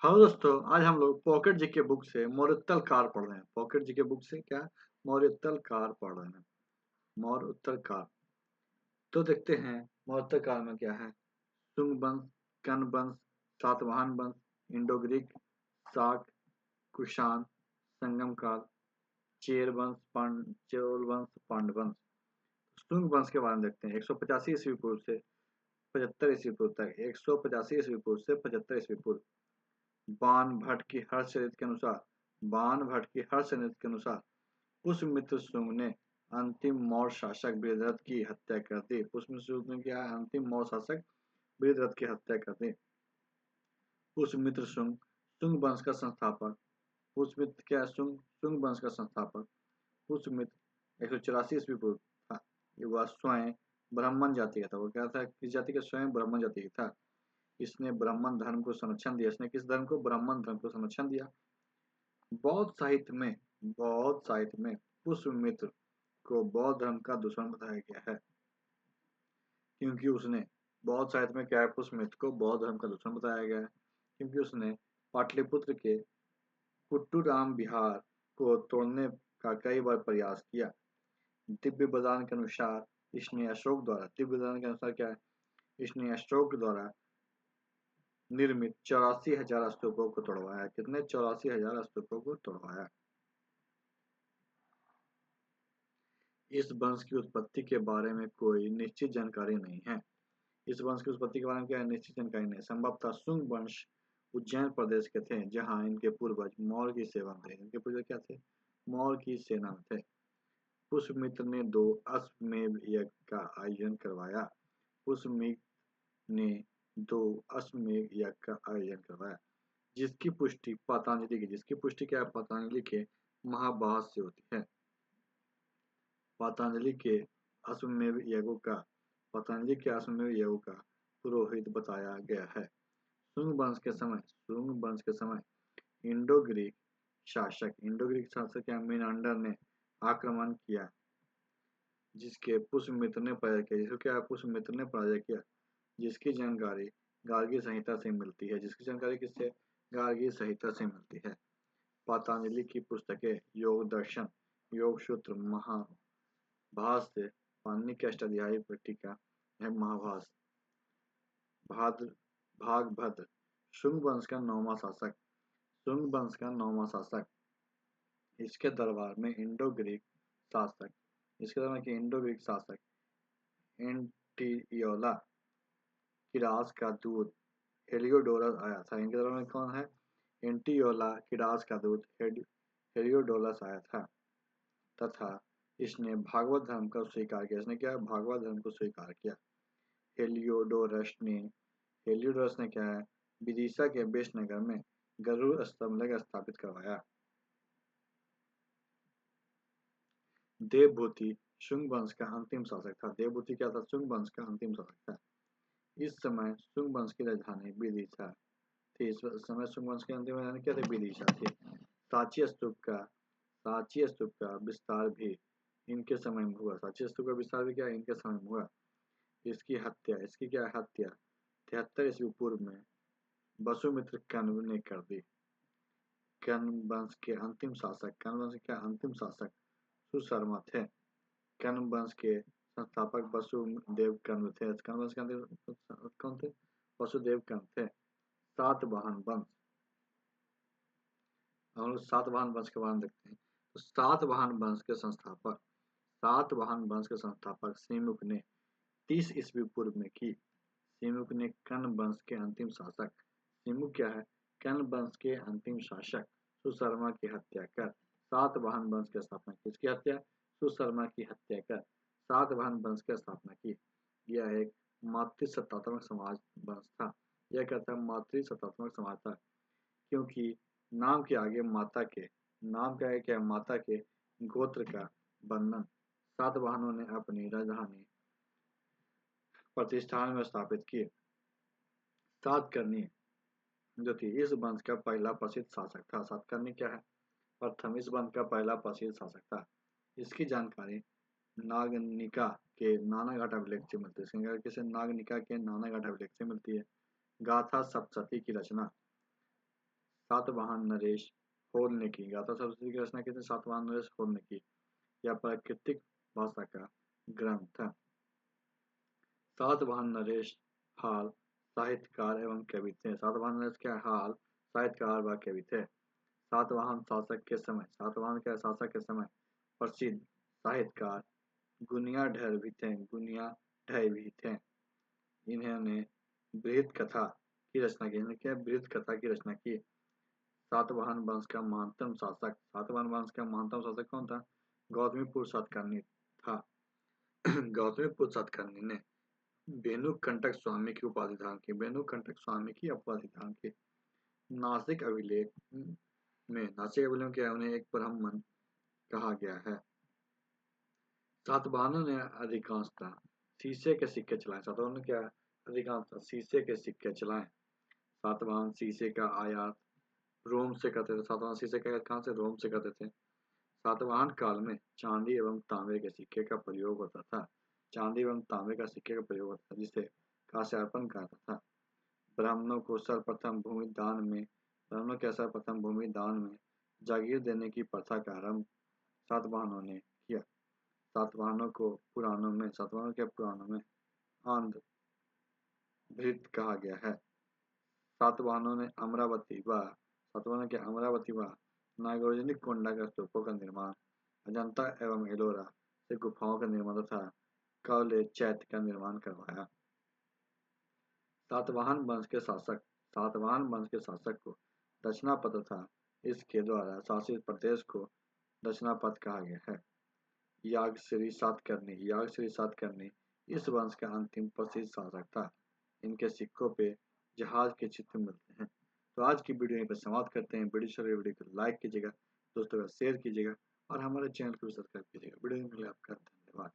Hello दोस्तों, आज हम लोग पॉकेट जीके बुक से मौर्योत्तल काल पढ़ रहे हैं। पॉकेट जीके बुक से क्या मौर्योत्तल काल पढ़ रहे हैं। मौर्योत्तल काल तो देखते हैं मौर्योत्तल काल में क्या है। शुंग वंश, कर्ण वंश, सातवाहन वंश, इंडो ग्रीक, शाक, कुषाण, संगम काल, चेर वंश, चोल वंश, पांड्य वंश। शुंग वंश के बारे में देखते हैं। 185 ईस्वी पूर्व से 75 ईस्वी पूर्व तक। 185 ईस्वी पूर्व से 75 ईस्वी पूर्व। बाण भट्ट की हर्षचरित के अनुसार बाण भट्ट की हर्षचरित के अनुसार पुष्यमित्र शुंग ने अंतिम मौर्य शासक बृहद्रथ की हत्या कर दी। पुष्यमित्र शुंग ने क्या अंतिम मौर्य शासक बृहद्रथ की हत्या कर दी। पुष्यमित्र शुंग शुंग वंश का संस्थापक। पुष्यमित्र क्या शुंग शुंग वंश का संस्थापक। पुष्यमित्र 184 ईस्वी पूर्व था। वह स्वयं ब्राह्मण जाति का था। वो क्या था, किस जाति का? स्वयं ब्राह्मण जाति का था। इसने ब्राह्मण धर्म को संरक्षण दिया। इसने किस धर्म को? ब्राह्मण धर्म को संरक्षण दिया। बौद्ध साहित्य में पुष्यमित्र को बौद्ध धर्म का दुश्मन बताया गया है, क्योंकि उसने बौद्ध साहित्य में क्या है, पुष्यमित्र को बौद्ध धर्म का दुश्मन बताया गया है क्योंकि उसने पाटलिपुत्र के कुट्टूराम विहार को तोड़ने का कई बार प्रयास किया। दिव्य बदान के अनुसार दिव्य बदान के अनुसार क्या है, इसने अशोक द्वारा निर्मित 84,000 स्तूपों को तोड़वाया। कितने? 84,000 स्तूपों को तोड़वाया। इस वंश की उत्पत्ति के बारे में कोई निश्चित जानकारी नहीं है। इस वंश की उत्पत्ति के बारे में क्या है? निश्चित जानकारी नहीं। संभवतः शुंग वंश उज्जैन प्रदेश के थे, जहां इनके पूर्वज मौर्य की सेवा में थे। इनके पूर्वज क्या थे? मौर्य की सेना में थे। पुष्यमित्र ने 2 अश्वमेध यज्ञ का आयोजन करवाया। पुष्यमित्र ने 2 अश्वमेध यज्ञ का आयोजन करवाया, जिसकी पुष्टि क्या है? पतंजलि के महाभाष्य से होती है। पतंजलि के अश्वमेध यज्ञों का पुरोहित बताया गया है। शुंग वंश के समय इंडो ग्रीक शासक या मीनांडर ने आक्रमण किया, जिसके पुष्यमित्र ने पराजय किया। जिसको क्या? पुष्यमित्र ने पराजय किया, जिसकी जानकारी गार्गी संहिता से मिलती है। जिसकी जानकारी किससे? गार्गी संहिता से मिलती है। पतंजलि की पुस्तकें योग दर्शन, योग सूत्र, महाभाष्य, पाणिनि की अष्टाध्यायी टीका है महाभाष्य। भागभद्र शुंग वंश का 9वां शासक। इसके दरबार में इंडो ग्रीक शासक एंटियोला किरास का दूत हेलियोडोरस आया था। इनके दरबार में कौन है? एंटियोला किरास का दूत हेलियोडोरस आया था तथा इसने भागवत धर्म का स्वीकार किया। इसने क्या? भागवत धर्म को स्वीकार किया। हेलियोडोरस ने क्या है, विदिशा के बेशनगर में गरुड़ स्तंभ स्थापित करवाया। देवभूति शुंग वंश का अंतिम शासक था। देवभूति क्या था? शुंग वंश का अंतिम शासक था। इस समय शुंग वंश की राजधानी विदिशा थी। इस समय शुंग वंश की अंतिम राजधानी क्या थी? विदिशा थी। सांची स्तूप का विस्तार भी इनके समय में हुआ। सांची स्तूप का विस्तार भी क्या इनके समय में हुआ। इसकी क्या हत्या 73 ईस्वी पूर्व में वसुमित्र कण्व ने कर दी। कण्व वंश के अंतिम शासक सुशर्मा थे। कण्व वंश के संस्थापक वसुदेव कण्व थे। कण्व वंश के अंतिम कौन थे? वसुदेव कण्व थे। सातवाहन वंश, हम लोग सातवाहन वंश के बारे में देखते हैं। तो सातवाहन वंश के संस्थापक सीमुक ने 30 ईस्वी पूर्व में की। सीमुक ने कण्व वंश के अंतिम शासक सीमुक क्या है? कण्व वंश के अंतिम शासक सुशर्मा की हत्या कर सातवाहन वंश की स्थापना की। इसकी हत्या सुशर्मा की हत्या कर सातवाहन वंश की स्थापना की। यह एक मातृसत्तात्मक समाज वंश था। यह क्या था? मातृसत्तात्मक समाज था, क्योंकि नाम के आगे माता के गोत्र का वर्णन सातवाहनों ने अपनी राजधानी प्रतिष्ठान में स्थापित की। सातकर्णी जो थी इस वंश का पहला प्रसिद्ध शासक था। सातकर्णी क्या है? प्रथम इस वंश का पहला प्रसिद्ध शासक था। इसकी जानकारी नागनिका के नानाघाट अभिलेख से मिलती है। इसकी जानकारी किसे? नागनिका के नानाघाट अभिलेख से मिलती है। गाथा सप्तशती की रचना सातवाहन नरेश होरने की। गाथा सप्तशती की रचना किसने? सातवाहन नरेश होरने की। यह प्राकृतिक भाषा का ग्रंथ है। सातवाहन नरेश हाल साहित्यकार एवं कवि थे। सातवाहन नरेश क्या? हाल साहित्यकार व कवि थे। सातवाहन शासक के समय, सातवाहन के शासक के समय प्रसिद्ध साहित्यकार गुनिया ढेर भी थे। गुनिया ढय भी थे। इन्होंने बृहद कथा की रचना की। इन्होंने क्या? बृहद कथा की रचना की। सातवाहन वंश का महानतम शासक, सातवाहन वंश का महानतम शासक कौन था? गौतमीपुत्र सातकर्णी था। गौतमीपुत्र सातकर्णी ने बेनुकंटक स्वामी की उपाधि धारण की। बेनुकंटक स्वामी की उपाधि धारण की। नासिक अभिलेख में, नासिक अभिलेख क्या है? उन्हें एक ब्राह्मण कहा गया है। सातवाहनों ने अधिकांशतः शीशे के सिक्के चलाए। सातवाहनों ने क्या? अधिकांशतः शीशे के सिक्के चलाए। सातवाहन शीशे का आयात रोम से करते थे। सातवाहन शीशे का आयात कहाँ से? रोम से करते थे। सातवाहन काल में चांदी एवं तांबे के सिक्के का प्रयोग होता था। चांदी एवं तांबे का सिक्के का प्रयोग होता था, जिसे कांस्यार्पण कहता था। ब्राह्मणों को सर्वप्रथम भूमि दान में, ब्राह्मणों के सर्वप्रथम भूमि दान में जागीर देने की प्रथा का आरंभ सातवाहनों ने किया। सातवाहनों के पुराणों में आंध्र भृत कहा गया है। सातवाहनों ने अमरावती व नागार्जुनिक कोंडा के स्तूपों का निर्माण, अजंता एवं एलोरा से गुफाओं का निर्माण तथा कौले चैत्य का निर्माण करवाया। सातवाहन वंश के शासक को दक्षिणापथ था। इसके द्वारा शासित प्रदेश को दक्षिणापथ कहा गया है। याग श्री सातकर्णी इस वंश का अंतिम प्रसिद्ध शासक था। इनके सिक्कों पे जहाज के चित्र मिलते हैं। तो आज की वीडियो यहीं पर समाप्त करते हैं। वीडियो को लाइक कीजिएगा, दोस्तों का शेयर कीजिएगा और हमारे चैनल को सब्सक्राइब कीजिएगा। वीडियो में आपका धन्यवाद।